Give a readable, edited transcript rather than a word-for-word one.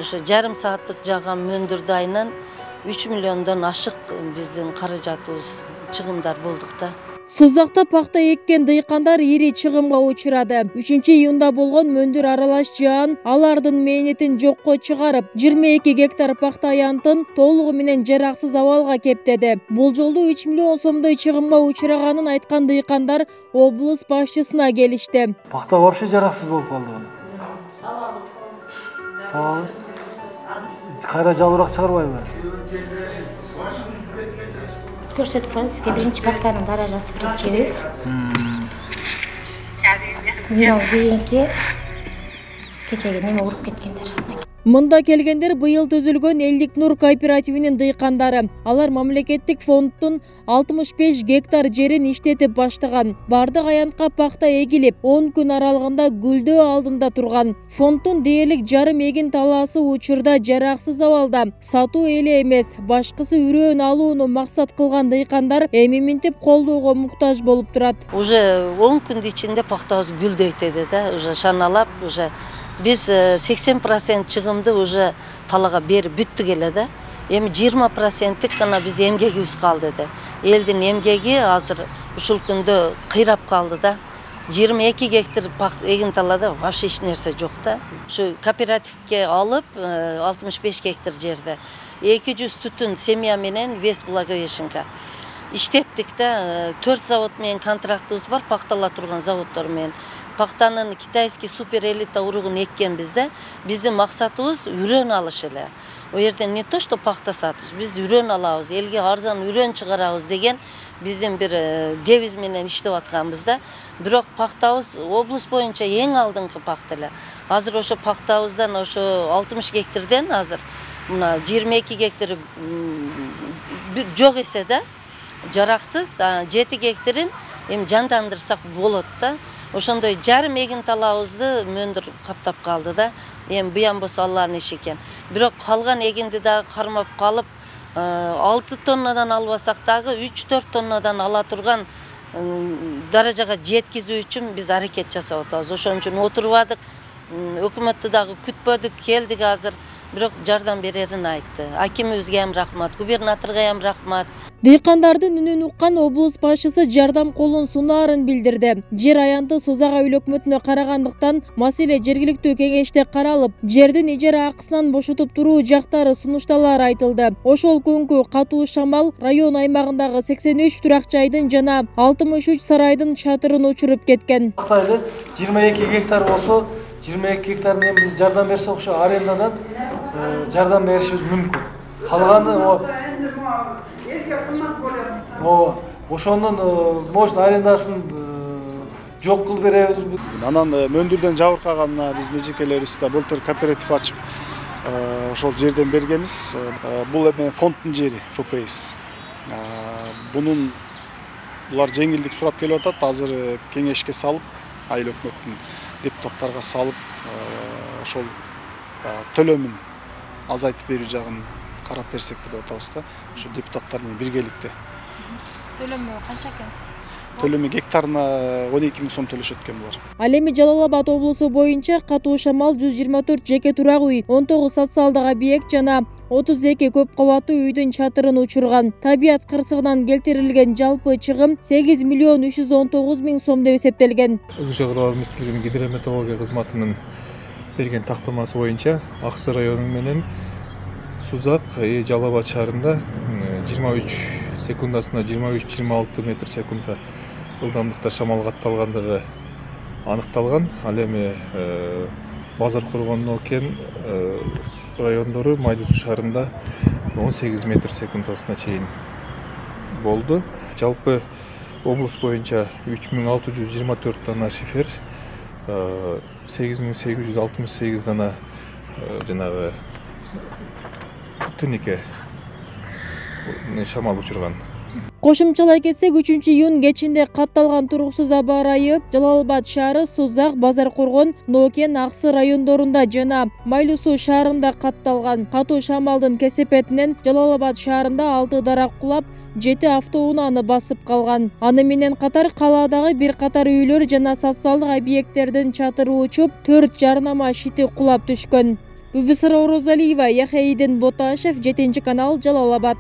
Ошо жарым сааттык жааган мөндүрдү айынан 3 миллиондон ашык биздин каражатыбыз чыгымдар болдук да. Сузакта пахта эккен дыйкандар ири чыгымга учурады. 3-июнда болгон мөндүр аралаш жаан алардын мээнетин жокко чыгарып, 22 гектар пахта аянтын толугу менен жараксыз абалга кептеди. Бул жолду 3 миллион сомдой чыгымга учураганын айткан дыйкандар облус башчысына келишти. Пахта вообще жараксыз болуп калды. Сабабы? Кайра жалбырак чыгарбайбы? Көрсөтүп коебуз, сизге биринчи пахтанын даражасы биринчибиз. Мындан кийинки кечеге неме уруп кеткендер. Мында келгендер быйыл түзүлгөн Элдик Нур кооперативинин дыйкандары. Алар мамлекеттик фонддун 65 гектар жерин иштетип баштаган. Бардык аянтка пахта эгилип, 10 күн аралыгында гүлдөө алдында турган. Фонддун дээрлик жарым эгин талаасы учурда жараксыз абалда. Сатуу эле эмес, башкысы үрөөн алууну максат кылган дыйкандар эми минтип колдоого муктаж болуп турат. Уже 10 күндүн ичинде пахтабыз гүлдөйт эди да, уже шаналап, уже biz 80% чыгымды уже талага берип бүттүк эле да. Эми 20%тик гана биз эмгегибиз калды да. Элдин эмгеги азыр ушул күндө кыйрап калды да. 22 гектар эгин талада вообще эч нерсе жок да. Ушу кооперативге алып 65 гектар жерде 200 түтүн семья менен вес благовещенка иштеттик да. 4 завод менен контрактыбыз бар, пахтала турган заводдор менен. Пахтанын китайский супер элита уругун эккенбиз да. Биздин максатыбыз үрөн алыш эле. О жерден не то что пахта сатыш, биз үрөн алабыз, элге арзан үрөн чыгарабыз деген биздин бир девиз менен иштеп атканбыз да. Бирок пахтабыз облус боюнча эң алдыңкы пахта эле. Азыр ошо пахтабыздан ошо 60 гектардан азыр мына 22 гектар жок эсе да, жараксыз, 7 гектарын эми жандандырсак болот да. Ошондой жарым эгин талабызды мөндүр каптап калды да. Эми буян болсо Алланын иши экен. Бирок калган эгинди дагы кармап калып, 6 тоннадан албасак дагы 3-4 тоннадан ала турган даражага жеткизүү үчүн биз аракет жасап атабыз. Ошон үчүн отурбадык, өкмөттү дагы күтпөдүк, келдик азыр. Бирок жардам берерин айтты. Акимибизге ham рахмат, губернаторго ham рахмат. Дыйкандардын үнүн уккан облус башчысы жардам колун сунаарын билдирди. Жер аянты Созак айыл өкмөтүнө карагандыктан маселе жергиликтүү кеңеште каралып, жердин ижара акысынан бошотуп туруу жактары сунушталары айтылды. Ошол күнкү катуу шамал район аймагындагы 83 турак жайдын жана 63 сарайдын чатырын учуруп кеткен. 22 гектар болсо, 22 гектарын биз жардам берсек, ошо арендадан жардам беришибиз мүмкүн. Калганы ошондон может арендасын жок кылып беребиз. Анан мөндүрдөн жабыркаганына биз нежекелерибиз да былтыр кооператив ачып ошол жерден бергенбиз. Бул эме фонддун жери, ФПС. Булар жеңилдик сурап келип атат. Азыр кеңешке салып, айыл өкмөттүн депутаттарга салып, ошол төлөмүн азайтып берүү жагын карап берсек деп атабыз да. Ошо депутаттар менен биргеликте. Төлөмү канча экен? Төлөмү гектарына 12 000 сом төлөшөт экен булар. Ал эми Жалал Абад облусу боюнча катуу шамал 124 жеке турак үй, 19 социалдык объект жана 32 көп кабаттуу үйдүн чатырын учурган. Табият кырсыгынан келтирилген жалпы чыгым 8 миллион 319 000 сом деп эсептелген. Өзгө чыгарылар министрлигинин гидрометеорология кызматынын берген тактамасы боюнча Аксы району менен Сузак Жалал Абад шаарында 23 секундасына 23-26 метр секундда ылдамдыкта шамал катталгандыгы аныкталган. Ал эми Базар Коргон Нокен райондору Майды Суу шаарында 18 метр секундасына чейин болду. Жалпы облус боюнча 3624 дана шифер, 8868 дана жанагы түтүнүкө шамал учурган. Кошумчалай кетсек, 3-июнь кечинде катталган туруксуз аба ырайы Жалал Абад шаары, Сузак, Базар Коргон, Нокен, Аксы райондорунда жана Майлуу Суу шаарында катталган. Катуу шамалдын кесепетинен Жалал Абад шаарында 6 дарак кулап, 7 автоунааны басып калган. Аны менен катар калаадагы бир катар үйлөр жана социалдык объекттердин чатыры учуп, 4 жарнама шити кулап түшкөн. Бүбүсара Орозалиева, Яхяидин Боташев, 7 канал, Жалал Абад.